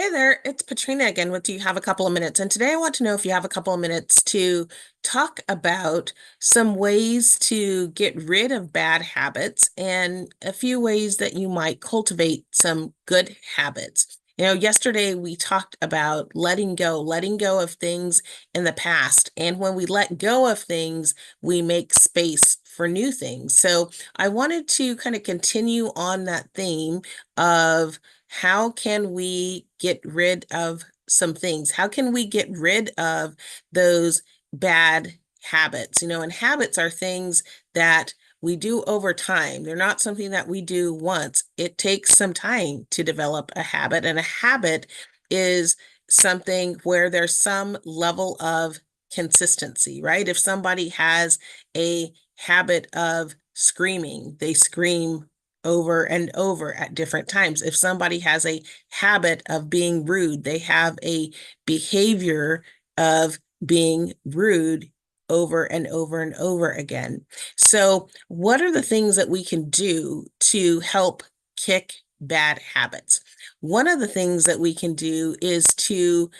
Hey there, it's Patrina again with Do You Have a Couple of Minutes? And today I want to know if you have a couple of minutes to talk about some ways to get rid of bad habits and a few ways that you might cultivate some good habits. Yesterday we talked about letting go of things in the past. And when we let go of things, we make space for new things. So I wanted to kind of continue on that theme of how can we get rid of some things? How can we get rid of those bad habits? And habits are things that we do over time. They're not something that we do once. It takes some time to develop a habit, and a habit is something where there's some level of consistency, right? If somebody has a habit of screaming, they scream over and over at different times. If somebody has a habit of being rude, they have a behavior of being rude over and over and over again. So, what are the things that we can do to help kick bad habits? One of the things that we can do is to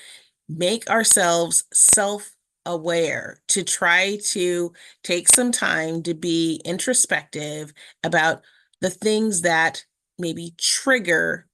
make ourselves self-aware, to try to take some time to be introspective about the things that maybe trigger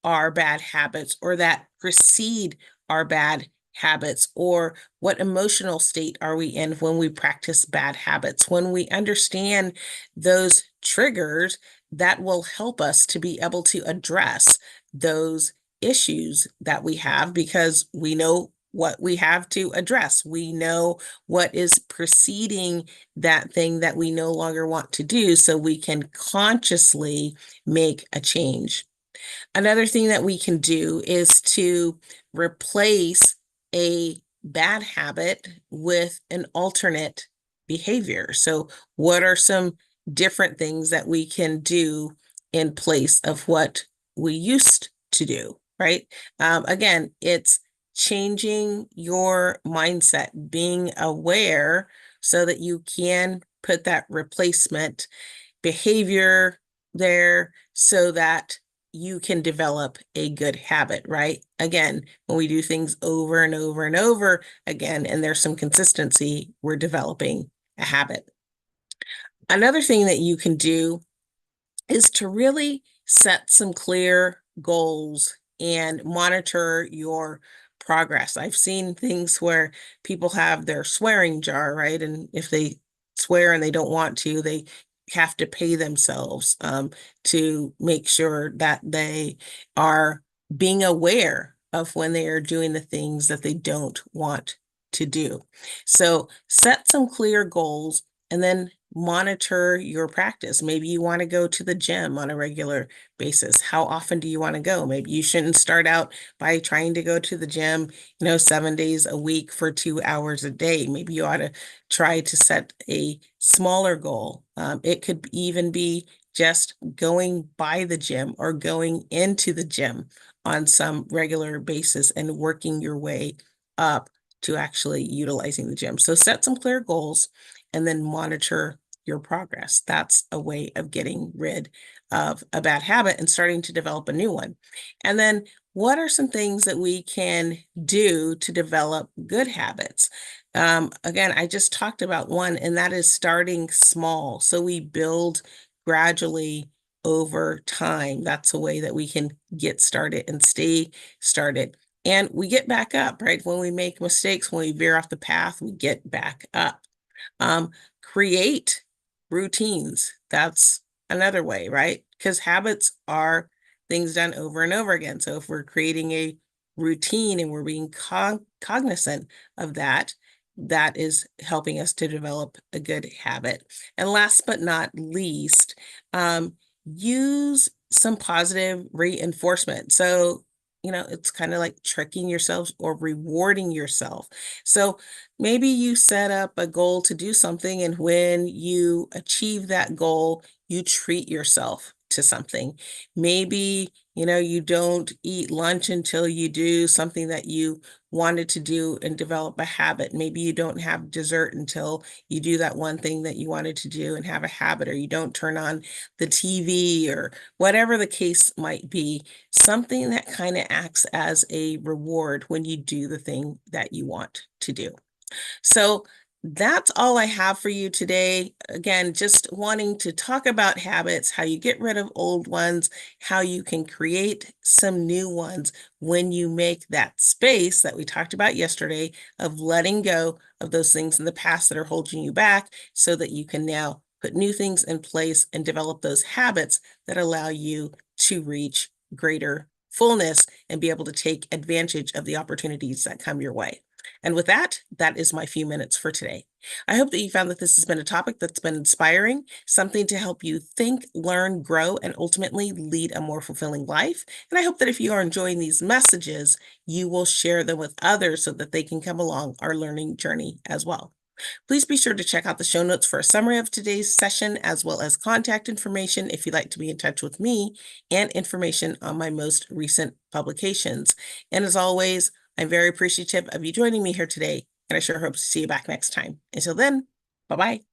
our bad habits or that precede our bad habits, or what emotional state are we in when we practice bad habits. When we understand those triggers, that will help us to be able to address those issues that we have, because we know what we have to address. We know what is preceding that thing that we no longer want to do, so we can consciously make a change. Another thing that we can do is to replace a bad habit with an alternate behavior. So, what are some different things that we can do in place of what we used to do, right? Again, it's changing your mindset, being aware so that you can put that replacement behavior there so that you can develop a good habit, right? Again, when we do things over and over and over again, and there's some consistency, we're developing a habit. Another thing that you can do is to really set some clear goals and monitor your progress. I've seen things where people have their swearing jar, right? And if they swear and they don't want to, they have to pay themselves to make sure that they are being aware of when they are doing the things that they don't want to do. So set some clear goals and then monitor your practice. Maybe you want to go to the gym on a regular basis. How often do you want to go? Maybe you shouldn't start out by trying to go to the gym, 7 days a week for 2 hours a day. Maybe you ought to try to set a smaller goal. It could even be just going by the gym or going into the gym on some regular basis and working your way up to actually utilizing the gym. So set some clear goals and then monitor your progress. That's a way of getting rid of a bad habit and starting to develop a new one. And then what are some things that we can do to develop good habits? Again, I just talked about one, and that is starting small. So we build gradually over time. That's a way that we can get started and stay started. And we get back up, right? When we make mistakes, when we veer off the path, we get back up. Create routines. That's another way, right? Because habits are things done over and over again. So if we're creating a routine and we're being cognizant of that, that is helping us to develop a good habit. And last but not least, use some positive reinforcement. So, it's kind of like tricking yourself or rewarding yourself. So maybe you set up a goal to do something, and when you achieve that goal, you treat yourself to something. Maybe, you don't eat lunch until you do something that you wanted to do and develop a habit. Maybe you don't have dessert until you do that one thing that you wanted to do and have a habit, or you don't turn on the TV, or whatever the case might be, something that kind of acts as a reward when you do the thing that you want to do. So that's all I have for you today. Again, just wanting to talk about habits, how you get rid of old ones, how you can create some new ones when you make that space that we talked about yesterday of letting go of those things in the past that are holding you back so that you can now put new things in place and develop those habits that allow you to reach greater fullness and be able to take advantage of the opportunities that come your way. And with that, that is my few minutes for today. I hope that you found that this has been a topic that's been inspiring, something to help you think, learn, grow, and ultimately lead a more fulfilling life. And I hope that if you are enjoying these messages, you will share them with others so that they can come along our learning journey as well. Please be sure to check out the show notes for a summary of today's session, as well as contact information if you'd like to be in touch with me, and information on my most recent publications. And as always, I'm very appreciative of you joining me here today, and I sure hope to see you back next time. Until then, bye-bye.